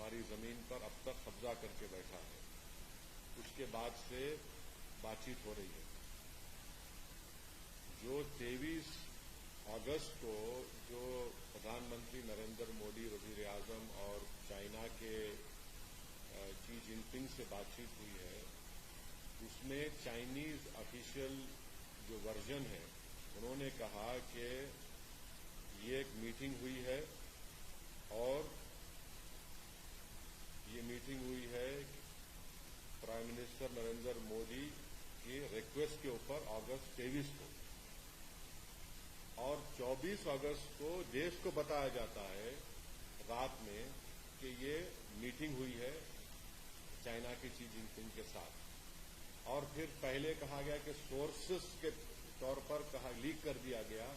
हमारी जमीन पर अब तक कब्जा करके बैठा है, उसके बाद से बातचीत हो रही है। जो 23 अगस्त को जो प्रधानमंत्री नरेंद्र मोदी, वजीर आजम और चाइना के शी जिनपिंग से बातचीत हुई है, उसमें चाइनीज ऑफिशियल जो वर्जन है, उन्होंने कहा कि ये एक मीटिंग हुई है और ये मीटिंग हुई है प्राइम मिनिस्टर नरेंद्र मोदी की रिक्वेस्ट के ऊपर अगस्त 23 को, और 24 अगस्त को देश को बताया जाता है रात में कि ये मीटिंग हुई है चाइना के शी जिनपिंग के साथ। और फिर पहले कहा गया कि सोर्सेस के तौर पर लीक कर दिया गया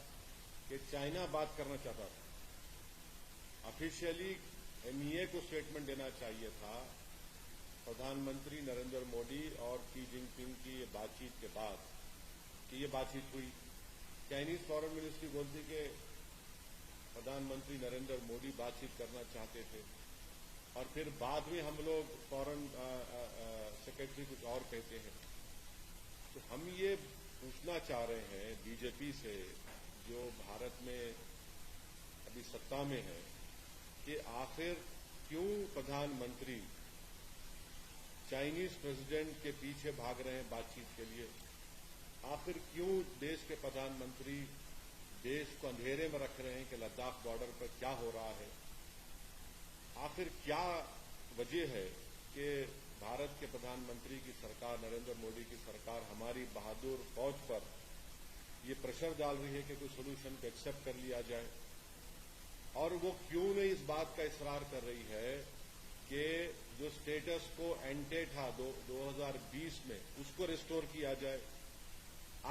कि चाइना बात करना चाहता था। ऑफिशियली एमईए को स्टेटमेंट देना चाहिए था प्रधानमंत्री नरेंद्र मोदी और शी जिनपिंग की ये बातचीत के बाद कि ये बातचीत हुई। चाइनीज फॉरेन मिनिस्ट्री बोलती कि प्रधानमंत्री नरेंद्र मोदी बातचीत करना चाहते थे, और फिर बाद में हम लोग फॉरेन सेक्रेटरी कुछ और कहते हैं। तो हम ये पूछना चाह रहे हैं बीजेपी से, जो भारत में अभी सत्ता में है, कि आखिर क्यों प्रधानमंत्री चाइनीज प्रेसिडेंट के पीछे भाग रहे हैं बातचीत के लिए? आखिर क्यों देश के प्रधानमंत्री देश को अंधेरे में रख रहे हैं कि लद्दाख बॉर्डर पर क्या हो रहा है? आखिर क्या वजह है कि भारत के प्रधानमंत्री की सरकार, नरेंद्र मोदी की सरकार, हमारी बहादुर फौज पर ये प्रेशर डाल रही है कि कोई सोल्यूशन को एक्सेप्ट कर लिया जाए? और वो क्यों नहीं इस बात का इसरार कर रही है कि जो स्टेटस को एंटे था 2020 में, उसको रिस्टोर किया जाए?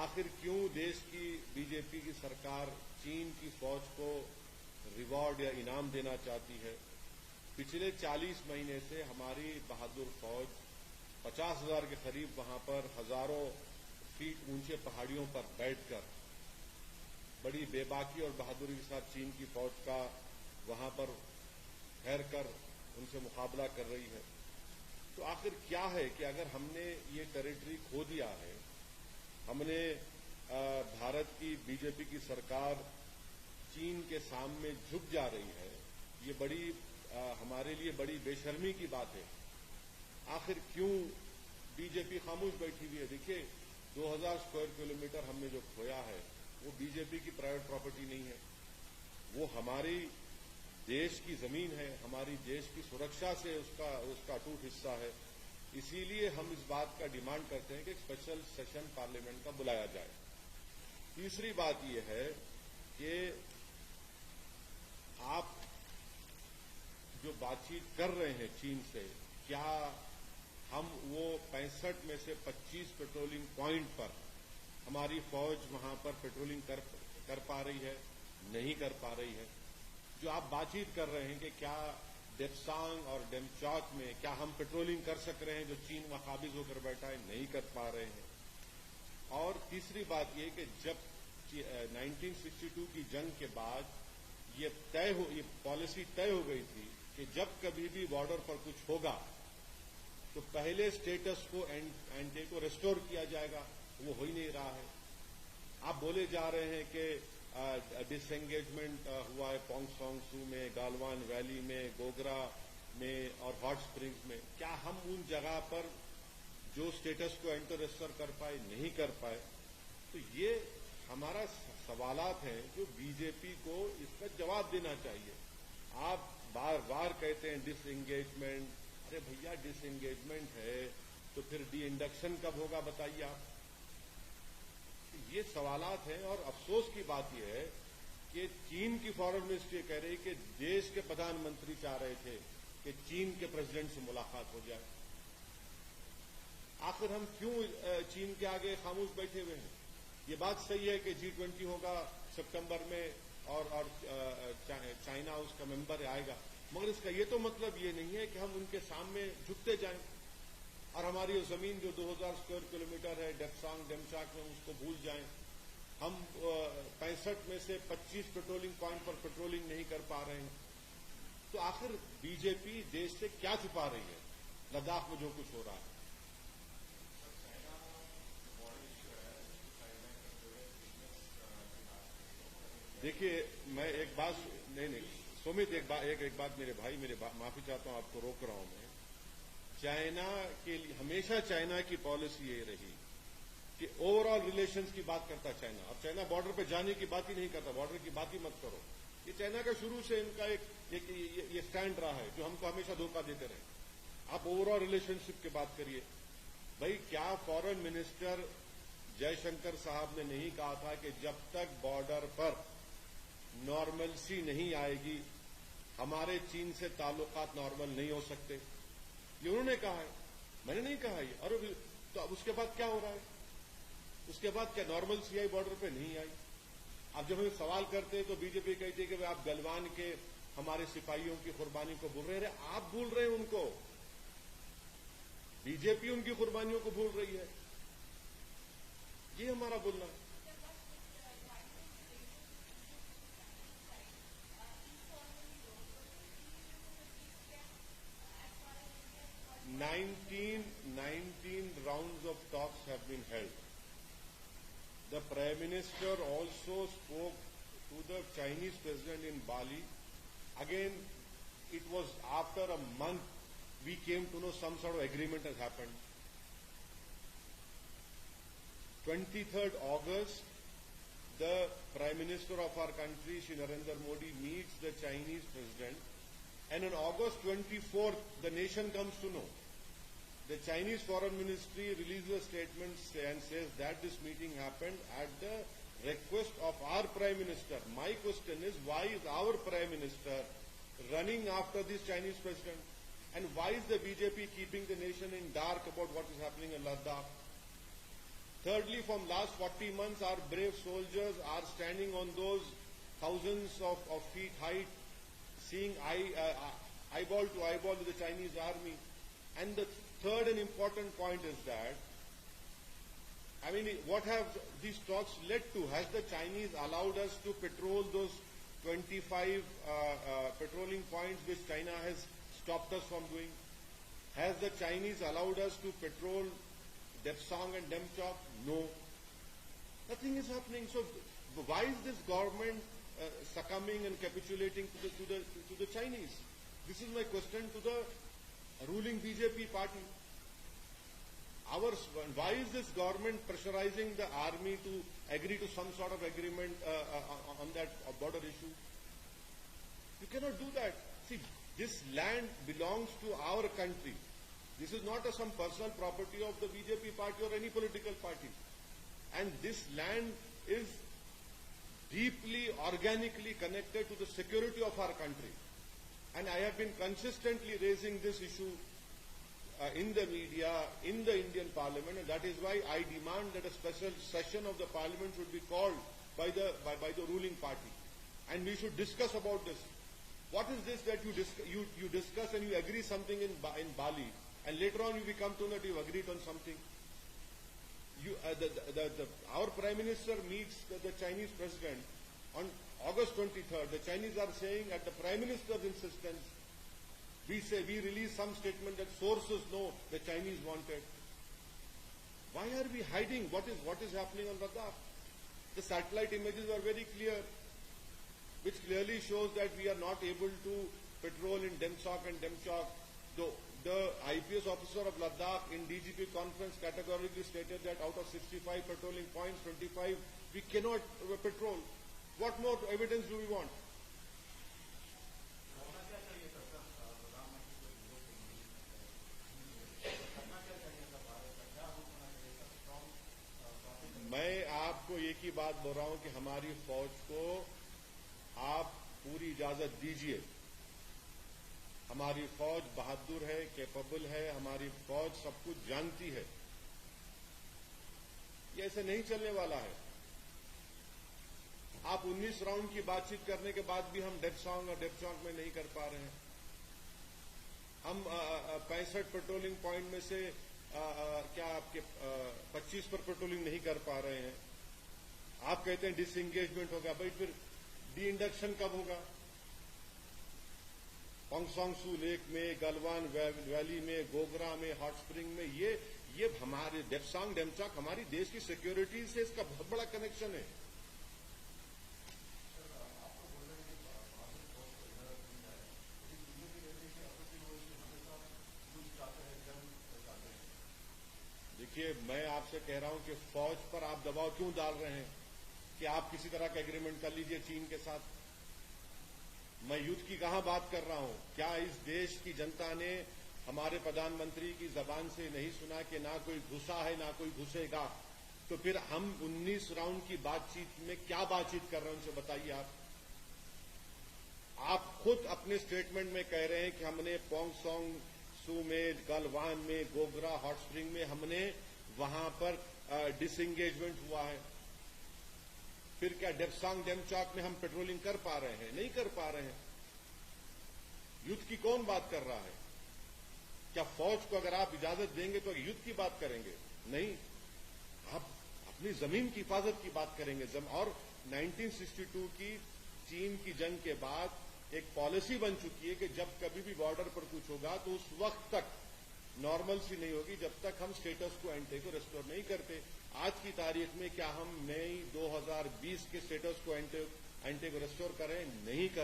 आखिर क्यों देश की बीजेपी की सरकार चीन की फौज को रिवॉर्ड या इनाम देना चाहती है? पिछले 40 महीने से हमारी बहादुर फौज 50,000 के करीब वहां पर हजारों फीट ऊंचे पहाड़ियों पर बैठकर बड़ी बेबाकी और बहादुरी के साथ चीन की फौज का वहां पर ठहर कर उनसे मुकाबला कर रही है। तो आखिर क्या है कि अगर हमने ये टेरिटरी खो दिया है, हमने भारत की बीजेपी की सरकार चीन के सामने झुक जा रही है, ये बड़ी हमारे लिए बड़ी बेशर्मी की बात है। आखिर क्यों बीजेपी खामोश बैठी हुई है? देखिए, 2000 स्क्वायर किलोमीटर हमने जो खोया है वो बीजेपी की प्राइवेट प्रॉपर्टी नहीं है, वो हमारी देश की जमीन है, हमारी देश की सुरक्षा से उसका अटूट हिस्सा है। इसीलिए हम इस बात का डिमांड करते हैं कि स्पेशल सेशन पार्लियामेंट का बुलाया जाए। तीसरी बात यह है कि आप जो बातचीत कर रहे हैं चीन से, क्या हम वो 65 में से 25 पेट्रोलिंग पॉइंट पर हमारी फौज वहां पर पेट्रोलिंग कर पा रही है? नहीं कर पा रही है। जो आप बातचीत कर रहे हैं कि क्या डेप्सांग और डेमचौक में क्या हम पेट्रोलिंग कर सक रहे हैं, जो चीन वहां काबिज होकर बैठा है? नहीं कर पा रहे हैं। और तीसरी बात यह कि जब 1962 की जंग के बाद ये पॉलिसी तय हो गई थी कि जब कभी भी बॉर्डर पर कुछ होगा तो पहले स्टेटस को एंटे को रिस्टोर किया जाएगा, वो हो ही नहीं रहा है। आप बोले जा रहे हैं कि डिसएंगेजमेंट हुआ है पोंगसोंग सू में, गालवान वैली में, गोगरा में और हॉट स्प्रिंग्स में। क्या हम उन जगह पर जो स्टेटस को एंटे रिस्टोर कर पाए? नहीं कर पाए। तो ये हमारा सवालात हैं जो बीजेपी को इसका जवाब देना चाहिए। आप बार बार कहते हैं डिसएंगेजमेंट। अरे भैया, डिसएंगेजमेंट है तो फिर डी इंडक्शन कब होगा बताइए आप? ये सवालात हैं। और अफसोस की बात यह है कि चीन की फॉरेन मिनिस्ट्री कह रही कि देश के प्रधानमंत्री चाह रहे थे कि चीन के प्रेसिडेंट से मुलाकात हो जाए। आखिर हम क्यों चीन के आगे खामोश बैठे हुए हैं? ये बात सही है कि G20 होगा सितंबर में और चाइना उसका मेंबर आएगा, मगर इसका ये तो मतलब ये नहीं है कि हम उनके सामने झुकते जाएं और हमारी जमीन जो 2000 स्क्वायर किलोमीटर है डेप्सांग डेमचाक में, उसको भूल जाएं। हम 65 में से 25 पेट्रोलिंग पॉइंट पर पेट्रोलिंग नहीं कर पा रहे हैं। तो आखिर बीजेपी देश से क्या छुपा रही है लद्दाख में जो कुछ हो रहा है? देखिए, मैं एक बात नहीं सुमित, एक बात मेरे भाई, माफी चाहता हूं, आपको रोक रहा हूं मैं। चाइना के लिए हमेशा चाइना की पॉलिसी ये रही कि ओवरऑल रिलेशंस की बात करता चाइना। अब चाइना बॉर्डर पे जाने की बात ही नहीं करता, बॉर्डर की बात ही मत करो। ये चाइना का शुरू से इनका ये स्टैंड रहा है जो हमको हमेशा धोखा देते रहे। आप ओवरऑल रिलेशनशिप की बात करिए। भाई, क्या फॉरेन मिनिस्टर जयशंकर साहब ने नहीं कहा था कि जब तक बॉर्डर पर नॉर्मलसी नहीं आएगी हमारे चीन से ताल्लुकात नॉर्मल नहीं हो सकते? ये उन्होंने कहा है, मैंने नहीं कहा ये। और तो अब उसके बाद क्या हो रहा है? उसके बाद क्या नॉर्मलसी आई बॉर्डर पे? नहीं आई। अब जब हम सवाल करते हैं तो बीजेपी कहती है कि आप गलवान के हमारे सिपाहियों की कुर्बानी को भूल रहे हैं। आप भूल रहे हैं उनको, बीजेपी उनकी कुर्बानियों को भूल रही है। ये हमारा बोलना है। 19 rounds of talks have been held. The Prime Minister also spoke to the Chinese President in Bali. Again, it was after a month we came to know some sort of agreement has happened. 23rd August, the Prime Minister of our country, Shri Narendra Modi, meets the Chinese President, and on August 24th, the nation comes to know. The Chinese Foreign Ministry releases a statement and says that this meeting happened at the request of our Prime Minister. My question is, why is our Prime Minister running after this Chinese President? And why is the BJP keeping the nation in dark about what is happening in Ladakh? Thirdly, from last 40 months, our brave soldiers are standing on those thousands of feet height, seeing eyeball to eyeball with the Chinese army. And the third and important point is that, I mean, what have these talks led to? Has the Chinese allowed us to patrol those 25 patrolling points which China has stopped us from doing? Has the Chinese allowed us to patrol Depsang and Demchok? No. Nothing is happening. So why is this government succumbing and capitulating to the Chinese? This is my question to the ruling BJP party. Why is this government pressurizing the army to agree to some sort of agreement on that border issue? You cannot do that. See, this land belongs to our country. This is not some personal property of the BJP party or any political party. And this land is deeply, organically connected to the security of our country. And I have been consistently raising this issue in the media, in the Indian Parliament, and that is why I demand that a special session of the Parliament should be called by the ruling party, and we should discuss about this. What is this that you discuss and you agree something in Bali, and later on you come to know that you agreed on something? Our Prime Minister meets the Chinese President on August 23rd. The Chinese are saying at the Prime Minister's insistence, we release some statement that sources know the Chinese wanted. Why are we hiding what is happening on Ladakh? The satellite images are very clear, which clearly shows that we are not able to patrol in Demchok and Demchok. The IPS officer of Ladakh in DGP conference categorically stated that out of 65 patrolling points, 25 we cannot patrol. What more evidence do we want? मैं आपको एक ही बात बोल रहा हूं कि हमारी फौज को आप पूरी इजाजत दीजिए। हमारी फौज बहादुर है, कैपेबल है, हमारी फौज सब कुछ जानती है। ये ऐसे नहीं चलने वाला है। आप 19 राउंड की बातचीत करने के बाद भी हम डेप्सांग और डेप्चौक में नहीं कर पा रहे हैं। हम 65 पेट्रोलिंग पॉइंट में से क्या आपके 25 पर पेट्रोलिंग नहीं कर पा रहे हैं। आप कहते हैं डिसएंगेजमेंट होगा। भाई फिर डी इंडक्शन कब होगा? पोंगसोंगसू लेक में, गलवान वैली में, गोगरा में, हॉट स्प्रिंग में, ये हमारे डेप्सांग डेमचाक हमारी देश की सिक्योरिटी से इसका बहुत बड़ा कनेक्शन है। देखिए, मैं आपसे कह रहा हूं कि फौज पर आप दबाव क्यों डाल रहे हैं कि आप किसी तरह का एग्रीमेंट कर लीजिए चीन के साथ। मैं युद्ध की कहां बात कर रहा हूं। क्या इस देश की जनता ने हमारे प्रधानमंत्री की जबान से नहीं सुना कि ना कोई घुसा है ना कोई घुसेगा? तो फिर हम 19 राउंड की बातचीत में क्या बातचीत कर रहे हैं उनसे बताइए आप। आप खुद अपने स्टेटमेंट में कह रहे हैं कि हमने पोंगसोंगसू में, गलवान में, गोगरा, हॉट स्प्रिंग में हमने वहां पर डिसएंगेजमेंट हुआ है। फिर क्या डेप्सांग डेमचाक में हम पेट्रोलिंग कर पा रहे हैं? नहीं कर पा रहे हैं। युद्ध की कौन बात कर रहा है? क्या फौज को अगर आप इजाजत देंगे तो युद्ध की बात करेंगे? नहीं, आप अपनी जमीन की हिफाजत की बात करेंगे। और 1962 की चीन की जंग के बाद एक पॉलिसी बन चुकी है कि जब कभी भी बॉर्डर पर कुछ होगा तो उस वक्त तक नॉर्मलसी नहीं होगी जब तक हम स्टेटस को एंटे को रेस्टोर नहीं करते। आज की तारीख में क्या हम मई 2020 के स्टेटस को एंटे को रेस्टोर करें? नहीं कर